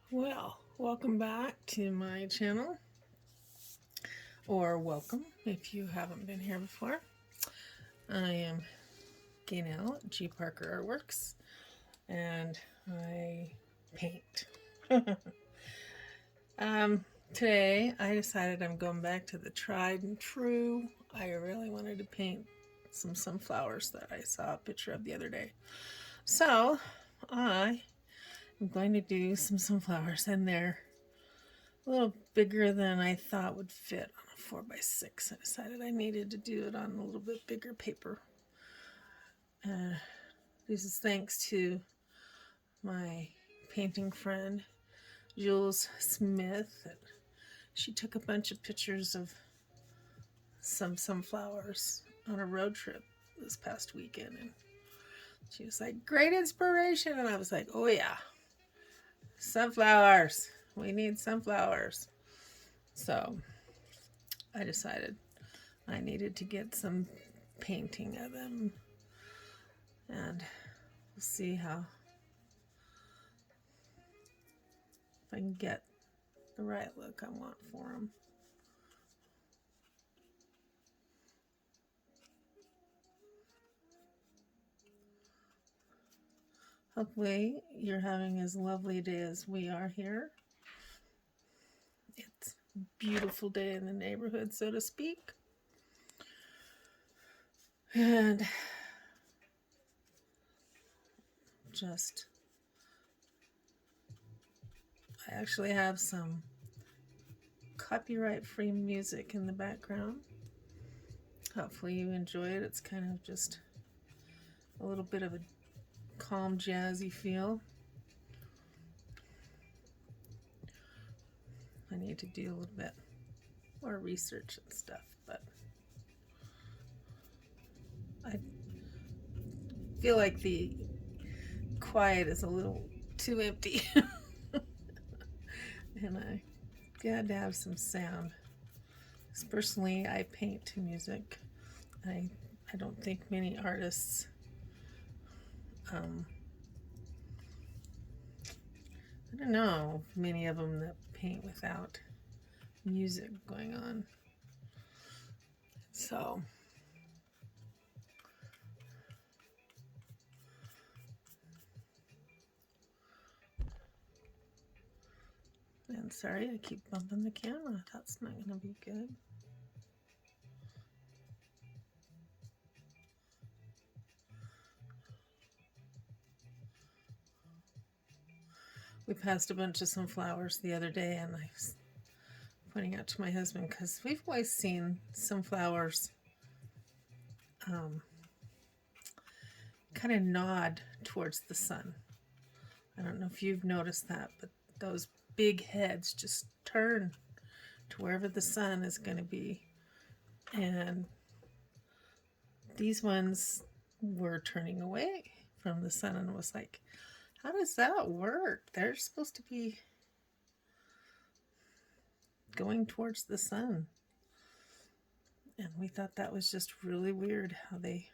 Well, welcome back to my channel, or welcome if you haven't been here before. I am Gaynell at G. Parker Artworks, and I paint. Today I decided I'm going back to the tried and true. I really wanted to paint some sunflowers that I saw a picture of the other day. So I am going to do some sunflowers, and they're a little bigger than I thought would fit on a 4x6. I decided I needed to do it on a little bit bigger paper. This is thanks to my painting friend Jules Smith. She took a bunch of pictures of some sunflowers on a road trip this past weekend, and she was like, great inspiration. And I was like, oh yeah, sunflowers, we need sunflowers. So I decided I needed to get some painting of them, and we'll see how, if I can get the right look I want for them. Hopefully you're having as lovely a day as we are here. It's a beautiful day in the neighborhood, so to speak. And I actually have some copyright-free music in the background. Hopefully you enjoy it. It's kind of just a little bit of a calm, jazzy feel. I need to do a little bit more research and stuff, but I feel like the quiet is a little too empty. And I had to have some sound. Because personally, I paint to music. I don't think many artists I don't know many of them that paint without music going on. So and sorry, I keep bumping the camera. That's not going to be good. We passed a bunch of sunflowers the other day, and I was pointing out to my husband, because we've always seen sunflowers kind of nod towards the sun. I don't know if you've noticed that, but those big heads just turn to wherever the sun is going to be. And these ones were turning away from the sun, and was like, how does that work? They're supposed to be going towards the sun. And we thought that was just really weird how they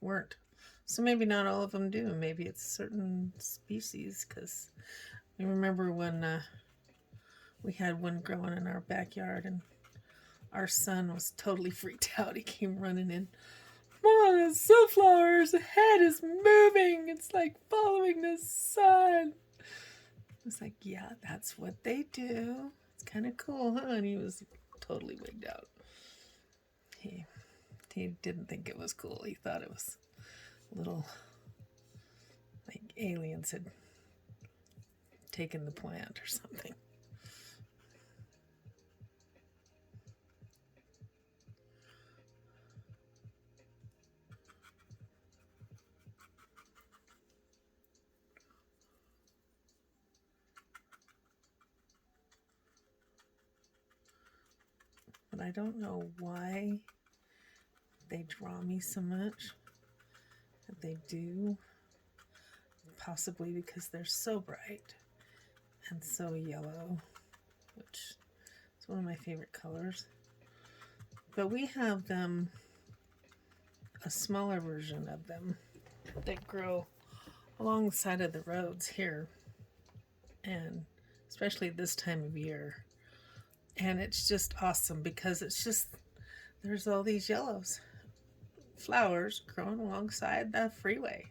weren't. So maybe not all of them do. Maybe it's certain species, because I remember when we had one growing in our backyard, and our son was totally freaked out. He came running in. Mom, the sunflower's head is moving. It's like following the sun. I was like, yeah, that's what they do. It's kind of cool, huh? And he was totally wigged out. He didn't think it was cool. He thought it was a little like aliens had taken the plant or something. But I don't know why they draw me so much. But they do. Possibly because they're so bright and so yellow, which is one of my favorite colors. But we have them, a smaller version of them, that grow along the side of the roads here, and especially this time of year. And it's just awesome because it's just, there's all these yellows flowers growing alongside the freeway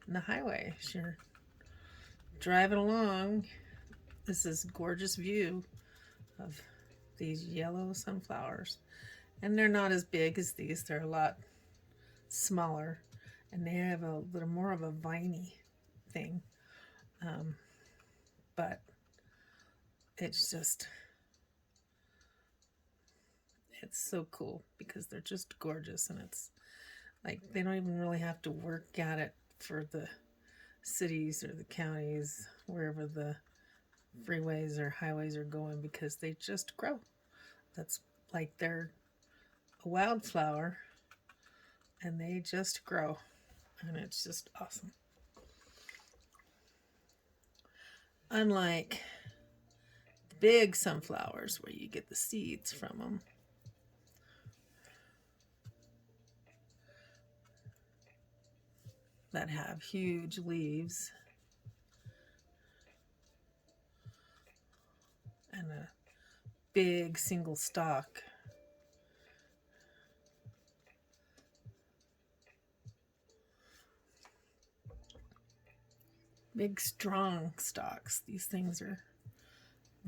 and the highway. As you're driving along, this is gorgeous view of these yellow sunflowers. And they're not as big as these, they're a lot smaller, and they have a little more of a viney thing. Um, but it's just, it's so cool because they're just gorgeous, and it's like they don't even really have to work at it for the cities or the counties, wherever the freeways or highways are going, because they just grow. That's like they're a wildflower and they just grow, and it's just awesome. Unlike the big sunflowers where you get the seeds from them, that have huge leaves and a big single stalk. Big strong stalks. These things are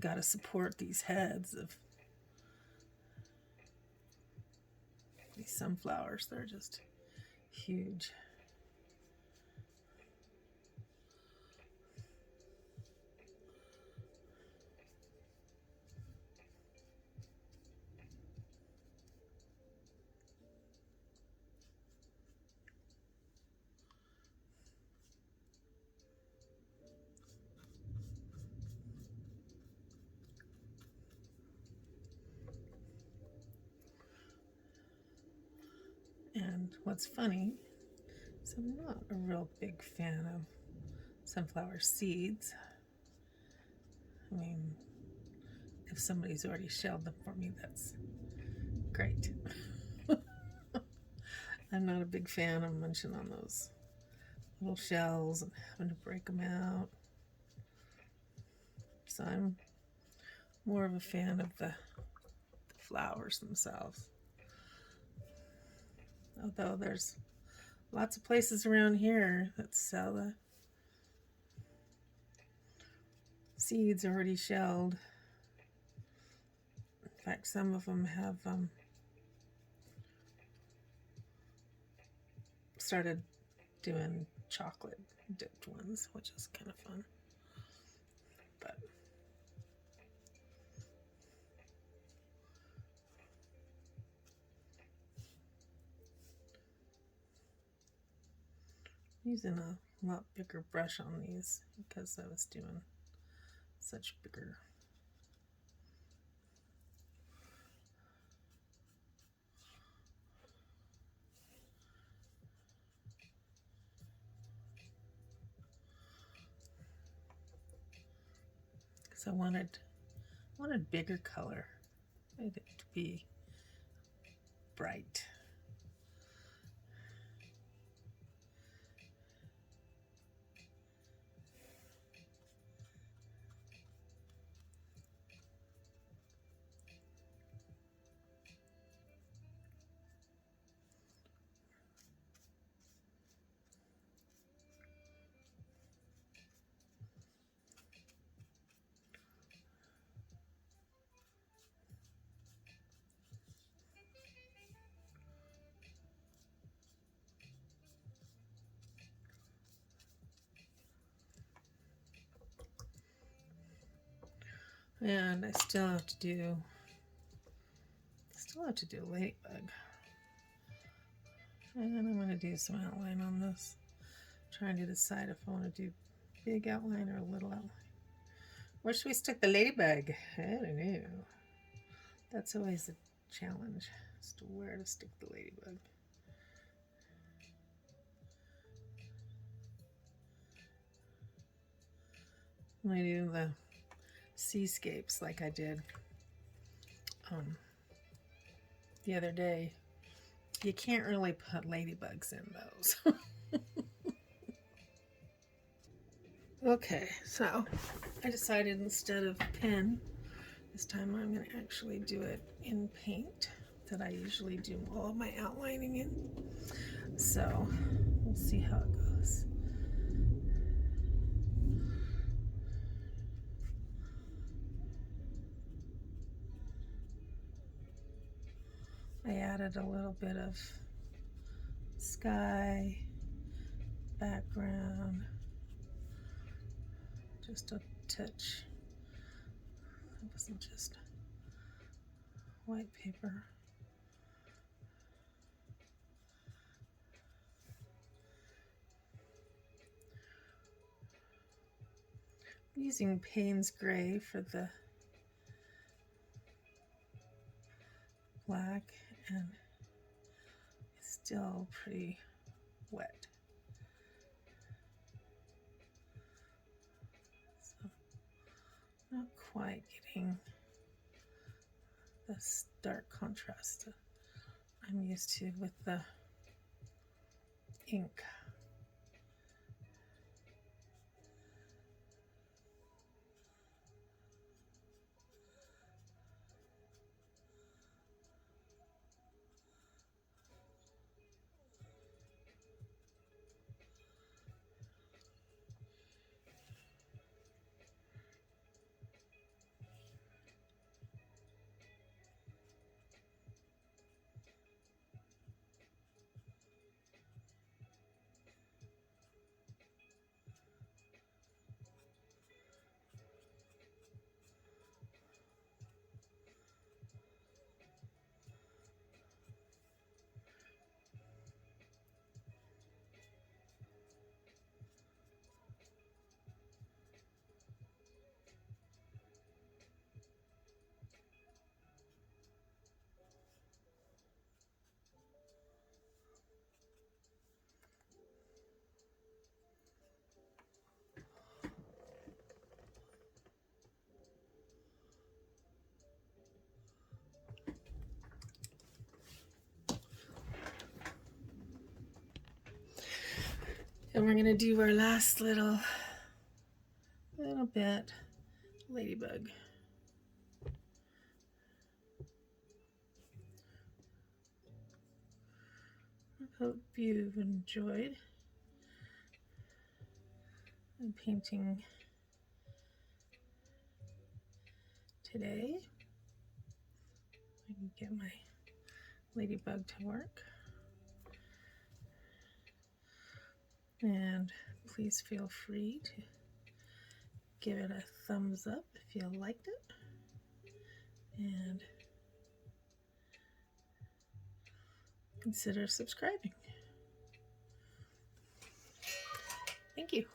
got to support these heads of these sunflowers. They're just huge. And what's funny is I'm not a real big fan of sunflower seeds. I mean, if somebody's already shelled them for me, that's great. I'm not a big fan of munching on those little shells and having to break them out. So I'm more of a fan of the flowers themselves. Although there's lots of places around here that sell the seeds already shelled. In fact, some of them have started doing chocolate dipped ones, which is kind of fun. But using a lot bigger brush on these because I was doing such bigger. Because I wanted bigger color. I wanted it to be bright. And I still have to do ladybug. And I'm going to do some outline on this. Trying to decide if I want to do big outline or a little outline. Where should we stick the ladybug? I don't know. That's always a challenge, as to where to stick the ladybug. I do the seascapes like I did the other day. You can't really put ladybugs in those. Okay, so I decided instead of pen, this time I'm going to actually do it in paint that I usually do all of my outlining in. So we'll see how it goes. I added a little bit of sky, background, just a touch. It wasn't just white paper. I'm using Payne's Gray for the black, and it's still pretty wet. So not quite getting the stark contrast that I'm used to with the ink. And we're gonna do our last little bit, ladybug. I hope you've enjoyed painting today. I can get my ladybug to work. And please feel free to give it a thumbs up if you liked it. And consider subscribing. Thank you.